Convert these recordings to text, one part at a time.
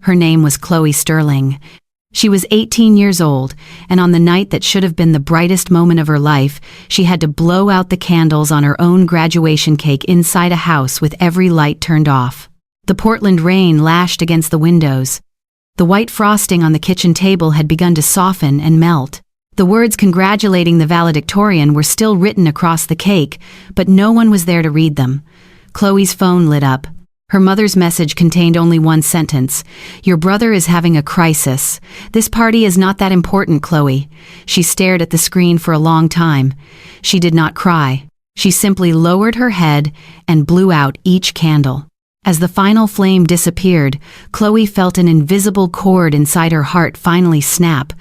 Her name was Chloe Sterling. She was 18 years old, and on the night that should have been the brightest moment of her life, she had to blow out the candles on her own graduation cake inside a house with every light turned off. The Portland rain lashed against the windows. The white frosting on the kitchen table had begun to soften and melt. The words congratulating the valedictorian were still written across the cake, but no one was there to read them. Chloe's phone lit up. Her mother's message contained only one sentence. "Your brother is having a crisis. This party is not that important, Chloe." She stared at the screen for a long time. She did not cry. She simply lowered her head and blew out each candle. As the final flame disappeared, Chloe felt an invisible cord inside her heart finally snap.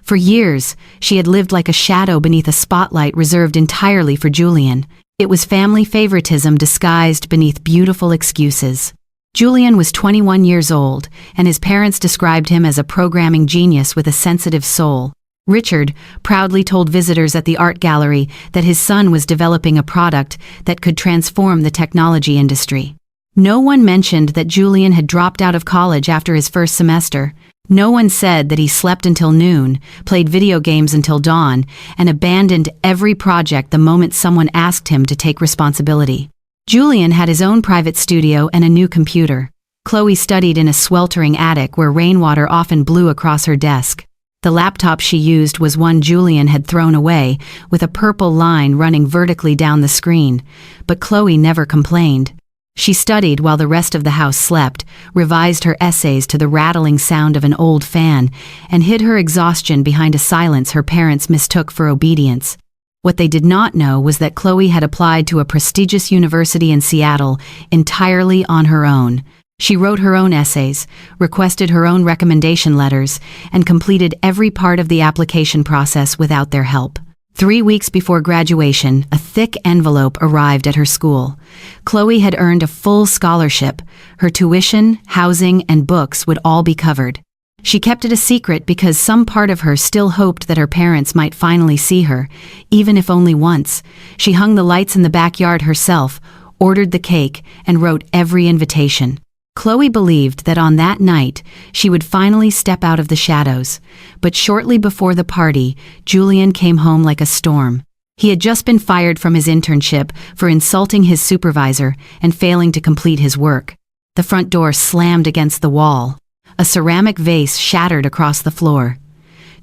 For years, she had lived like a shadow beneath a spotlight reserved entirely for Julian. It was family favoritism disguised beneath beautiful excuses. Julian was 21 years old, and his parents described him as a programming genius with a sensitive soul. Richard proudly told visitors at the art gallery that his son was developing a product that could transform the technology industry. No one mentioned that Julian had dropped out of college after his first semester. No one said that he slept until noon, played video games until dawn, and abandoned every project the moment someone asked him to take responsibility. Julian had his own private studio and a new computer. Chloe studied in a sweltering attic where rainwater often blew across her desk. The laptop she used was one Julian had thrown away, with a purple line running vertically down the screen, but Chloe never complained. She studied while the rest of the house slept, revised her essays to the rattling sound of an old fan, and hid her exhaustion behind a silence her parents mistook for obedience. What they did not know was that Chloe had applied to a prestigious university in Seattle entirely on her own. She wrote her own essays, requested her own recommendation letters, and completed every part of the application process without their help. 3 weeks before graduation, a thick envelope arrived at her school. Chloe had earned a full scholarship. Her tuition, housing, and books would all be covered. She kept it a secret because some part of her still hoped that her parents might finally see her, even if only once. She hung the lights in the backyard herself, ordered the cake, and wrote every invitation. Chloe believed that on that night, she would finally step out of the shadows. But shortly before the party, Julian came home like a storm. He had just been fired from his internship for insulting his supervisor and failing to complete his work. The front door slammed against the wall. A ceramic vase shattered across the floor.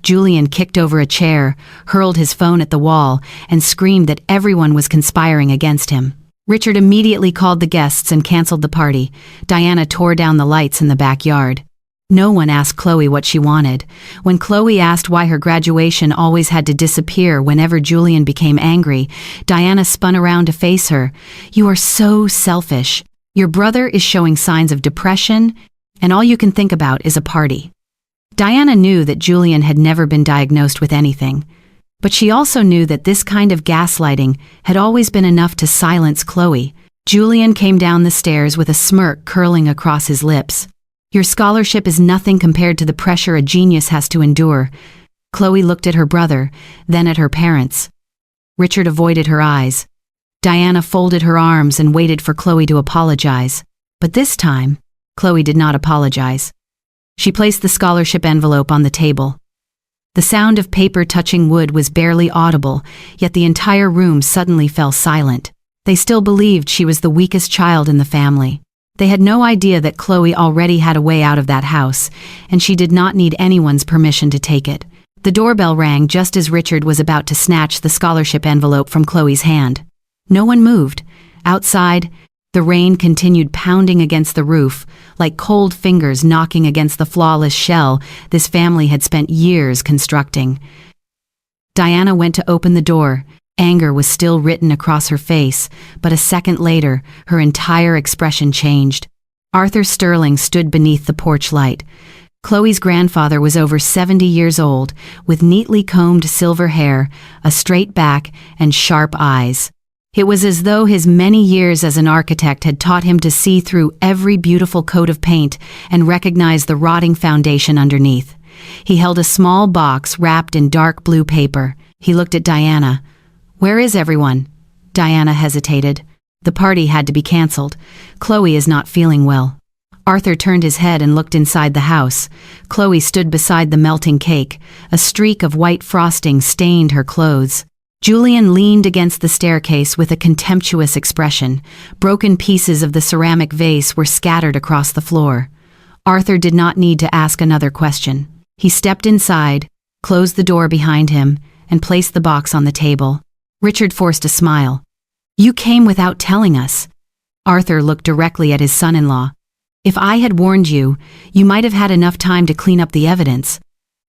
Julian kicked over a chair, hurled his phone at the wall, and screamed that everyone was conspiring against him. Richard immediately called the guests and canceled the party. Diana tore down the lights in the backyard. No one asked Chloe what she wanted. When Chloe asked why her graduation always had to disappear whenever Julian became angry, Diana spun around to face her. "You are so selfish. Your brother is showing signs of depression, and all you can think about is a party." Diana knew that Julian had never been diagnosed with anything. But she also knew that this kind of gaslighting had always been enough to silence Chloe. Julian came down the stairs with a smirk curling across his lips. "Your scholarship is nothing compared to the pressure a genius has to endure." Chloe looked at her brother, then at her parents. Richard avoided her eyes. Diana folded her arms and waited for Chloe to apologize. But this time, Chloe did not apologize. She placed the scholarship envelope on the table. The sound of paper touching wood was barely audible, yet the entire room suddenly fell silent. They still believed she was the weakest child in the family. They had no idea that Chloe already had a way out of that house, and she did not need anyone's permission to take it. The doorbell rang just as Richard was about to snatch the scholarship envelope from Chloe's hand. No one moved. Outside, the rain continued pounding against the roof, like cold fingers knocking against the flawless shell this family had spent years constructing. Diana went to open the door. Anger was still written across her face, but a second later, her entire expression changed. Arthur Sterling stood beneath the porch light. Chloe's grandfather was over 70 years old, with neatly combed silver hair, a straight back, and sharp eyes. It was as though his many years as an architect had taught him to see through every beautiful coat of paint and recognize the rotting foundation underneath. He held a small box wrapped in dark blue paper. He looked at Diana. "Where is everyone?" Diana hesitated. "The party had to be canceled. Chloe is not feeling well." Arthur turned his head and looked inside the house. Chloe stood beside the melting cake. A streak of white frosting stained her clothes. Julian leaned against the staircase with a contemptuous expression. Broken pieces of the ceramic vase were scattered across the floor. Arthur did not need to ask another question. He stepped inside, closed the door behind him, and placed the box on the table. Richard forced a smile. "You came without telling us." Arthur looked directly at his son-in-law. "If I had warned you, you might have had enough time to clean up the evidence."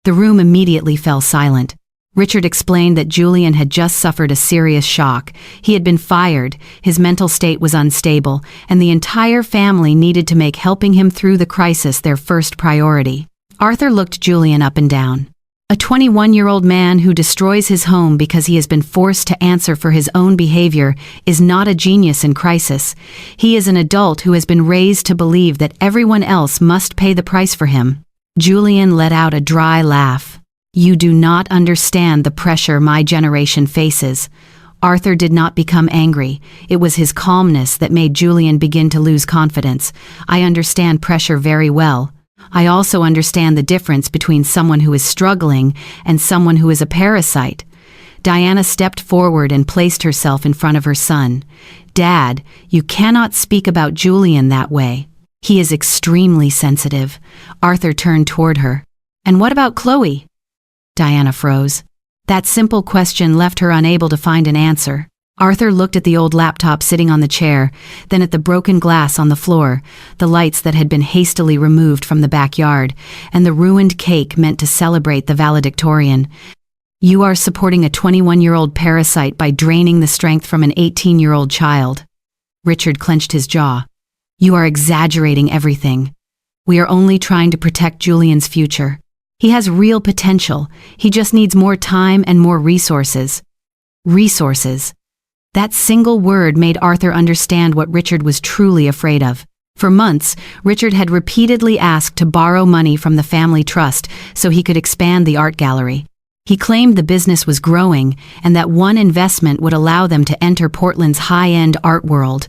The room immediately fell silent. Richard explained that Julian had just suffered a serious shock. He had been fired, his mental state was unstable, and the entire family needed to make helping him through the crisis their first priority. Arthur looked Julian up and down. A 21-year-old man who destroys his home because he has been forced to answer for his own behavior is not a genius in crisis. He is an adult who has been raised to believe that everyone else must pay the price for him. Julian let out a dry laugh. "You do not understand the pressure my generation faces." Arthur did not become angry. It was his calmness that made Julian begin to lose confidence. "I understand pressure very well. I also understand the difference between someone who is struggling and someone who is a parasite." Diana stepped forward and placed herself in front of her son. "Dad, you cannot speak about Julian that way. He is extremely sensitive." Arthur turned toward her. "And what about Chloe?" Diana froze. That simple question left her unable to find an answer. Arthur looked at the old laptop sitting on the chair, then at the broken glass on the floor, the lights that had been hastily removed from the backyard, and the ruined cake meant to celebrate the valedictorian. "You are supporting a 21-year-old parasite by draining the strength from an 18-year-old child." Richard clenched his jaw. "You are exaggerating everything. We are only trying to protect Julian's future. He has real potential. He just needs more time and more resources." Resources. That single word made Arthur understand what Richard was truly afraid of. For months, Richard had repeatedly asked to borrow money from the family trust so he could expand the art gallery. He claimed the business was growing and that one investment would allow them to enter Portland's high-end art world.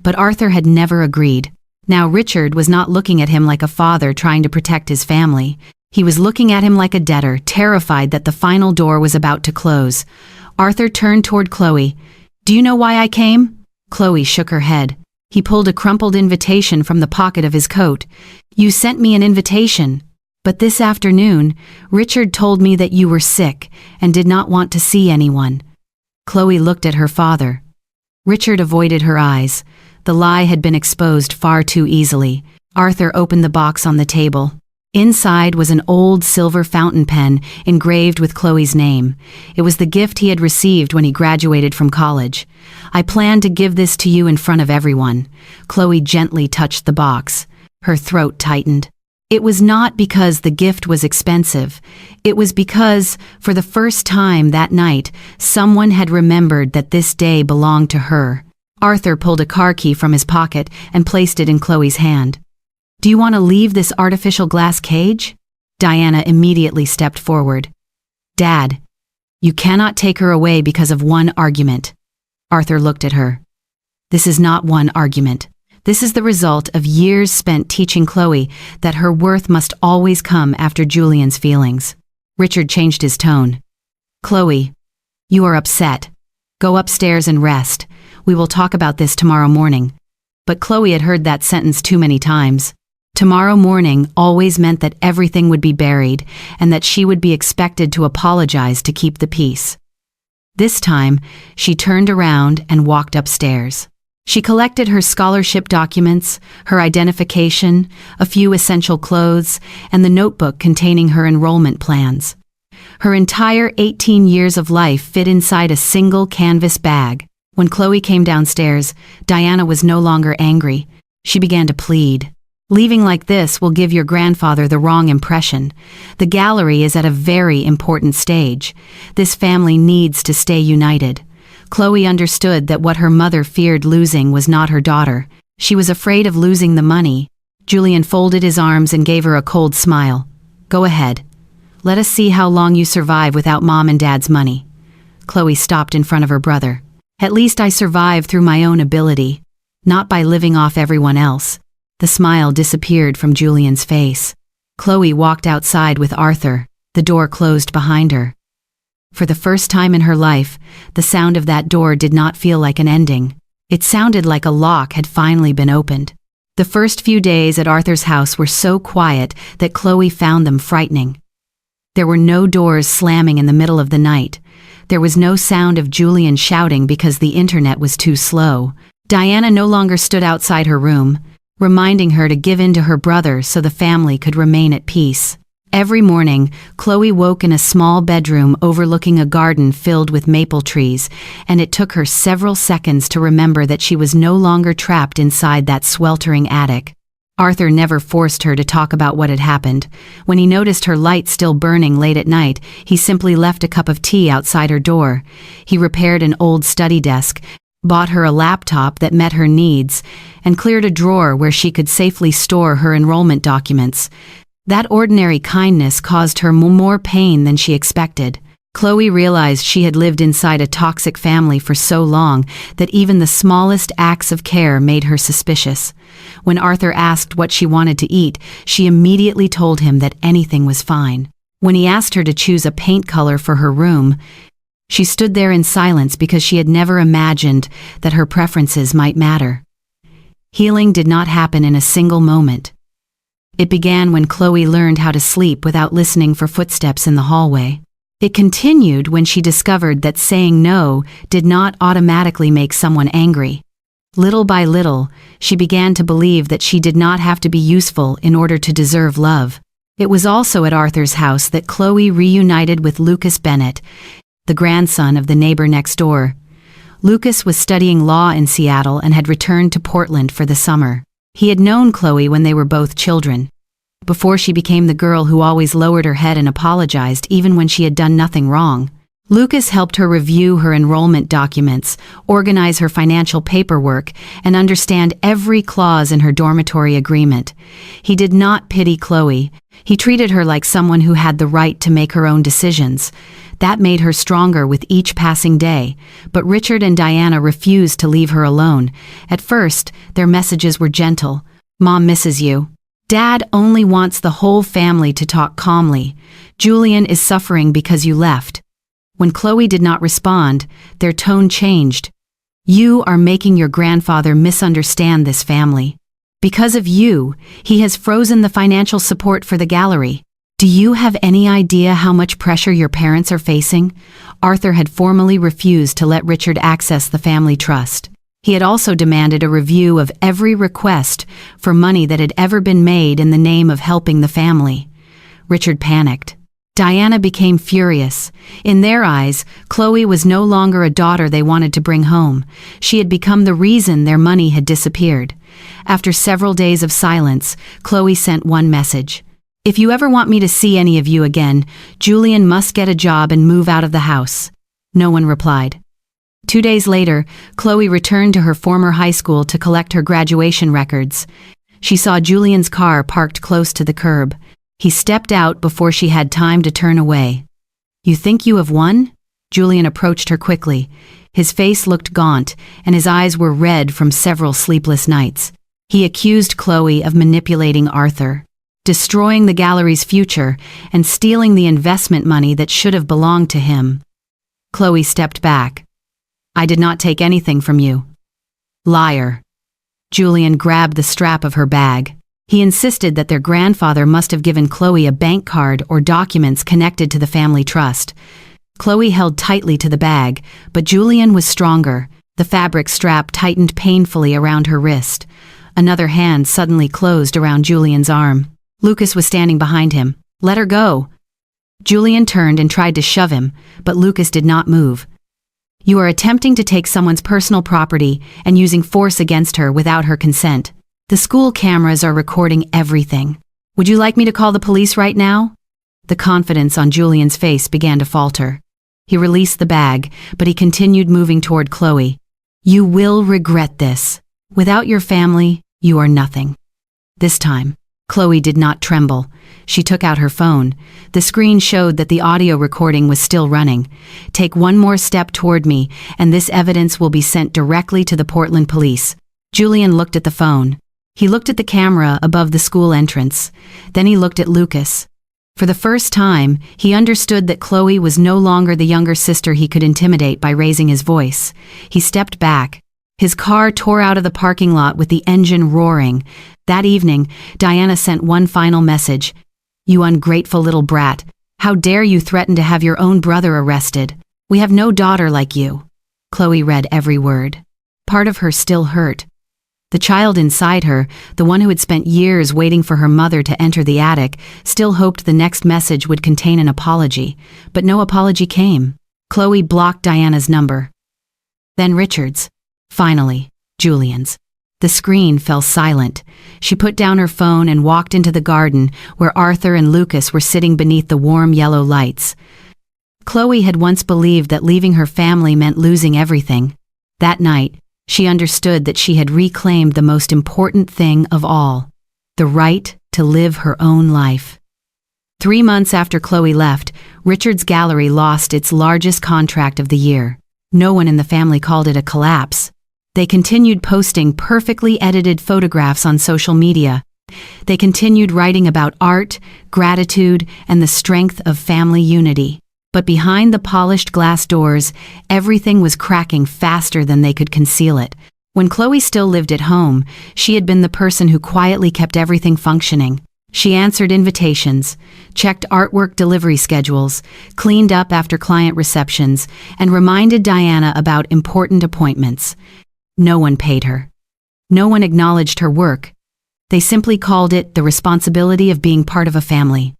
But Arthur had never agreed. Now Richard was not looking at him like a father trying to protect his family. He was looking at him like a debtor, terrified that the final door was about to close. Arthur turned toward Chloe. "Do you know why I came?" Chloe shook her head. He pulled a crumpled invitation from the pocket of his coat. "You sent me an invitation. But this afternoon, Richard told me that you were sick and did not want to see anyone." Chloe looked at her father. Richard avoided her eyes. The lie had been exposed far too easily. Arthur opened the box on the table. Inside was an old silver fountain pen engraved with Chloe's name. It was the gift he had received when he graduated from college. "I plan to give this to you in front of everyone." Chloe gently touched the box. Her throat tightened. It was not because the gift was expensive. It was because, for the first time that night, someone had remembered that this day belonged to her. Arthur pulled a car key from his pocket and placed it in Chloe's hand. "Do you want to leave this artificial glass cage?" Diana immediately stepped forward. "Dad, you cannot take her away because of one argument." Arthur looked at her. "This is not one argument. This is the result of years spent teaching Chloe that her worth must always come after Julian's feelings." Richard changed his tone. "Chloe, you are upset. Go upstairs and rest. We will talk about this tomorrow morning." But Chloe had heard that sentence too many times. Tomorrow morning always meant that everything would be buried and that she would be expected to apologize to keep the peace. This time, she turned around and walked upstairs. She collected her scholarship documents, her identification, a few essential clothes, and the notebook containing her enrollment plans. Her entire 18 years of life fit inside a single canvas bag. When Chloe came downstairs, Diana was no longer angry. She began to plead. "Leaving like this will give your grandfather the wrong impression. The gallery is at a very important stage. This family needs to stay united." Chloe understood that what her mother feared losing was not her daughter. She was afraid of losing the money. Julian folded his arms and gave her a cold smile. "Go ahead. Let us see how long you survive without Mom and Dad's money." Chloe stopped in front of her brother. "At least I survive through my own ability, not by living off everyone else." The smile disappeared from Julian's face. Chloe walked outside with Arthur, the door closed behind her. For the first time in her life, the sound of that door did not feel like an ending. It sounded like a lock had finally been opened. The first few days at Arthur's house were so quiet that Chloe found them frightening. There were no doors slamming in the middle of the night. There was no sound of Julian shouting because the internet was too slow. Diana no longer stood outside her room, reminding her to give in to her brother so the family could remain at peace. Every morning, Chloe woke in a small bedroom overlooking a garden filled with maple trees, and it took her several seconds to remember that she was no longer trapped inside that sweltering attic. Arthur never forced her to talk about what had happened. When he noticed her light still burning late at night, he simply left a cup of tea outside her door. He repaired an old study desk, bought her a laptop that met her needs, and cleared a drawer where she could safely store her enrollment documents. That ordinary kindness caused her more pain than she expected. Chloe realized she had lived inside a toxic family for so long that even the smallest acts of care made her suspicious. When Arthur asked what she wanted to eat, she immediately told him that anything was fine. When he asked her to choose a paint color for her room, she stood there in silence because she had never imagined that her preferences might matter. Healing did not happen in a single moment. It began when Chloe learned how to sleep without listening for footsteps in the hallway. It continued when she discovered that saying no did not automatically make someone angry. Little by little, she began to believe that she did not have to be useful in order to deserve love. It was also at Arthur's house that Chloe reunited with Lucas Bennett, the grandson of the neighbor next door. Lucas was studying law in Seattle and had returned to Portland for the summer. He had known Chloe when they were both children, before she became the girl who always lowered her head and apologized even when she had done nothing wrong. Lucas helped her review her enrollment documents, organize her financial paperwork, and understand every clause in her dormitory agreement. He did not pity Chloe. He treated her like someone who had the right to make her own decisions. That made her stronger with each passing day, but Richard and Diana refused to leave her alone. At first, their messages were gentle. "Mom misses you. Dad only wants the whole family to talk calmly. Julian is suffering because you left." When Chloe did not respond, their tone changed. "You are making your grandfather misunderstand this family. Because of you, he has frozen the financial support for the gallery. Do you have any idea how much pressure your parents are facing?" Arthur had formally refused to let Richard access the family trust. He had also demanded a review of every request for money that had ever been made in the name of helping the family. Richard panicked. Diana became furious. In their eyes, Chloe was no longer a daughter they wanted to bring home. She had become the reason their money had disappeared. After several days of silence, Chloe sent one message. "If you ever want me to see any of you again, Julian must get a job and move out of the house." No one replied. 2 days later, Chloe returned to her former high school to collect her graduation records. She saw Julian's car parked close to the curb. He stepped out before she had time to turn away. "You think you have won?" Julian approached her quickly. His face looked gaunt, and his eyes were red from several sleepless nights. He accused Chloe of manipulating Arthur, destroying the gallery's future, and stealing the investment money that should have belonged to him. Chloe stepped back. "I did not take anything from you." "Liar." Julian grabbed the strap of her bag. He insisted that their grandfather must have given Chloe a bank card or documents connected to the family trust. Chloe held tightly to the bag, but Julian was stronger. The fabric strap tightened painfully around her wrist. Another hand suddenly closed around Julian's arm. Lucas was standing behind him. "Let her go." Julian turned and tried to shove him, but Lucas did not move. "You are attempting to take someone's personal property and using force against her without her consent. The school cameras are recording everything. Would you like me to call the police right now?" The confidence on Julian's face began to falter. He released the bag, but he continued moving toward Chloe. "You will regret this. Without your family, you are nothing." This time, Chloe did not tremble. She took out her phone. The screen showed that the audio recording was still running. "Take one more step toward me, and this evidence will be sent directly to the Portland police." Julian looked at the phone. He looked at the camera above the school entrance. Then he looked at Lucas. For the first time, he understood that Chloe was no longer the younger sister he could intimidate by raising his voice. He stepped back. His car tore out of the parking lot with the engine roaring. That evening, Diana sent one final message. "You ungrateful little brat. How dare you threaten to have your own brother arrested? We have no daughter like you." Chloe read every word. Part of her still hurt. The child inside her, the one who had spent years waiting for her mother to enter the attic, still hoped the next message would contain an apology. But no apology came. Chloe blocked Diana's number. Then Richard's. Finally, Julian's. The screen fell silent. She put down her phone and walked into the garden, where Arthur and Lucas were sitting beneath the warm yellow lights. Chloe had once believed that leaving her family meant losing everything. That night, she understood that she had reclaimed the most important thing of all, the right to live her own life. 3 months after Chloe left, Richard's gallery lost its largest contract of the year. No one in the family called it a collapse. They continued posting perfectly edited photographs on social media. They continued writing about art, gratitude, and the strength of family unity. But behind the polished glass doors, everything was cracking faster than they could conceal it. When Chloe still lived at home, she had been the person who quietly kept everything functioning. She answered invitations, checked artwork delivery schedules, cleaned up after client receptions, and reminded Diana about important appointments. No one paid her. No one acknowledged her work. They simply called it the responsibility of being part of a family.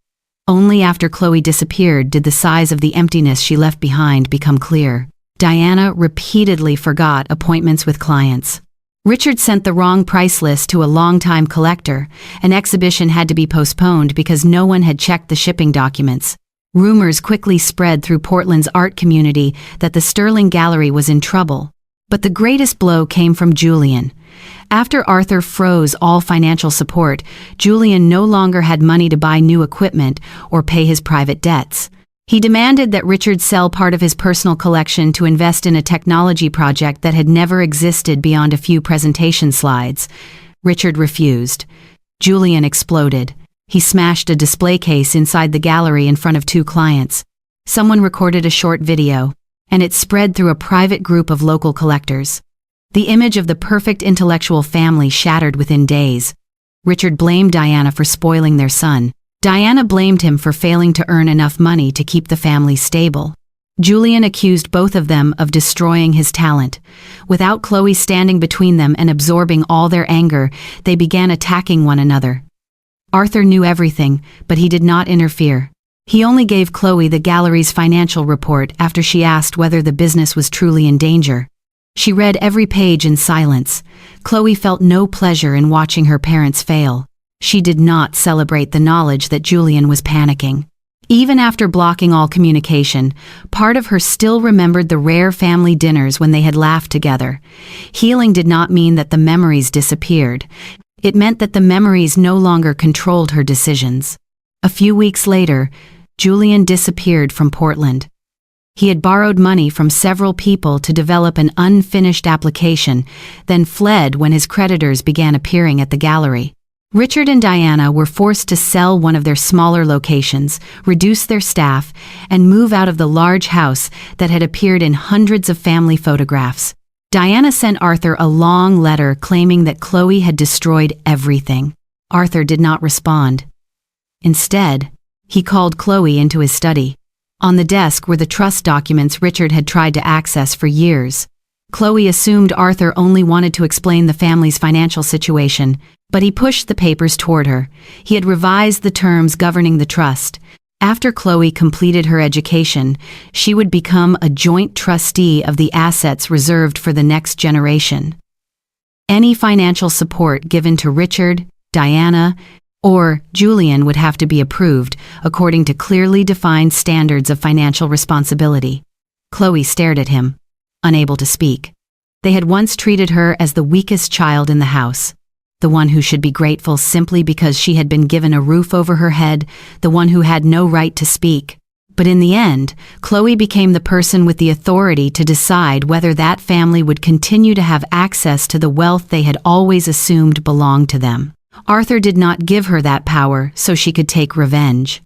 Only after Chloe disappeared did the size of the emptiness she left behind become clear. Diana repeatedly forgot appointments with clients. Richard sent the wrong price list to a longtime collector. An exhibition had to be postponed because no one had checked the shipping documents. Rumors quickly spread through Portland's art community that the Sterling Gallery was in trouble. But the greatest blow came from Julian. After Arthur froze all financial support, Julian no longer had money to buy new equipment or pay his private debts. He demanded that Richard sell part of his personal collection to invest in a technology project that had never existed beyond a few presentation slides. Richard refused. Julian exploded. He smashed a display case inside the gallery in front of 2 clients. Someone recorded a short video, and it spread through a private group of local collectors. The image of the perfect intellectual family shattered within days. Richard blamed Diana for spoiling their son. Diana blamed him for failing to earn enough money to keep the family stable. Julian accused both of them of destroying his talent. Without Chloe standing between them and absorbing all their anger, they began attacking one another. Arthur knew everything, but he did not interfere. He only gave Chloe the gallery's financial report after she asked whether the business was truly in danger. She read every page in silence. Chloe felt no pleasure in watching her parents fail. She did not celebrate the knowledge that Julian was panicking. Even after blocking all communication, part of her still remembered the rare family dinners when they had laughed together. Healing did not mean that the memories disappeared. It meant that the memories no longer controlled her decisions. A few weeks later, Julian disappeared from Portland. He had borrowed money from several people to develop an unfinished application, then fled when his creditors began appearing at the gallery. Richard and Diana were forced to sell one of their smaller locations, reduce their staff, and move out of the large house that had appeared in hundreds of family photographs. Diana sent Arthur a long letter claiming that Chloe had destroyed everything. Arthur did not respond. Instead, he called Chloe into his study. On the desk were the trust documents Richard had tried to access for years. Chloe assumed Arthur only wanted to explain the family's financial situation, but he pushed the papers toward her. He had revised the terms governing the trust. After Chloe completed her education, she would become a joint trustee of the assets reserved for the next generation. Any financial support given to Richard, Diana, or Julian would have to be approved according to clearly defined standards of financial responsibility. Chloe stared at him, unable to speak. They had once treated her as the weakest child in the house, the one who should be grateful simply because she had been given a roof over her head, the one who had no right to speak. But in the end, Chloe became the person with the authority to decide whether that family would continue to have access to the wealth they had always assumed belonged to them. Arthur did not give her that power so she could take revenge.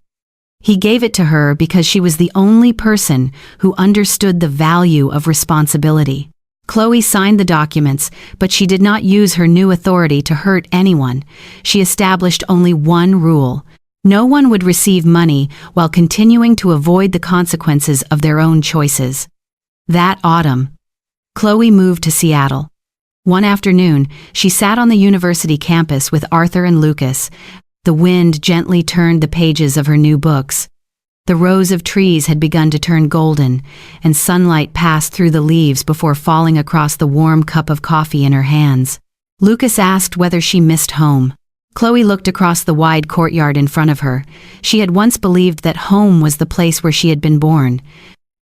He gave it to her because she was the only person who understood the value of responsibility. Chloe signed the documents, but she did not use her new authority to hurt anyone. She established only one rule: no one would receive money while continuing to avoid the consequences of their own choices. That autumn, Chloe moved to Seattle. One afternoon, she sat on the university campus with Arthur and Lucas. The wind gently turned the pages of her new books. The rows of trees had begun to turn golden, and sunlight passed through the leaves before falling across the warm cup of coffee in her hands. Lucas asked whether she missed home. Chloe looked across the wide courtyard in front of her. She had once believed that home was the place where she had been born.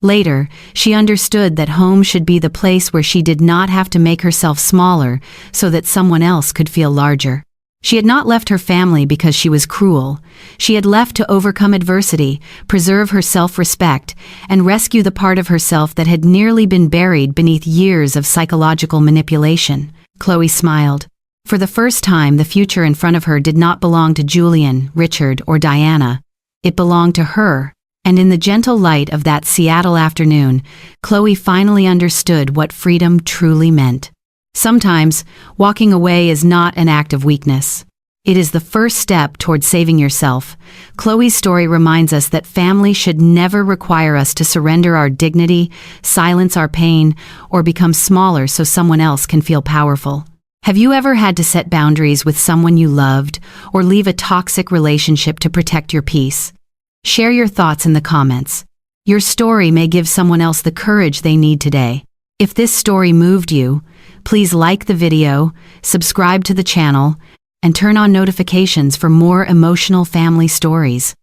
Later, she understood that home should be the place where she did not have to make herself smaller so that someone else could feel larger. She had not left her family because she was cruel. She had left to overcome adversity, preserve her self-respect, and rescue the part of herself that had nearly been buried beneath years of psychological manipulation. Chloe smiled. For the first time, the future in front of her did not belong to Julian, Richard, or Diana. It belonged to her. And in the gentle light of that Seattle afternoon, Chloe finally understood what freedom truly meant. Sometimes, walking away is not an act of weakness. It is the first step toward saving yourself. Chloe's story reminds us that family should never require us to surrender our dignity, silence our pain, or become smaller so someone else can feel powerful. Have you ever had to set boundaries with someone you loved, or leave a toxic relationship to protect your peace? Share your thoughts in the comments. Your story may give someone else the courage they need today. If this story moved you, please like the video, subscribe to the channel, and turn on notifications for more emotional family stories.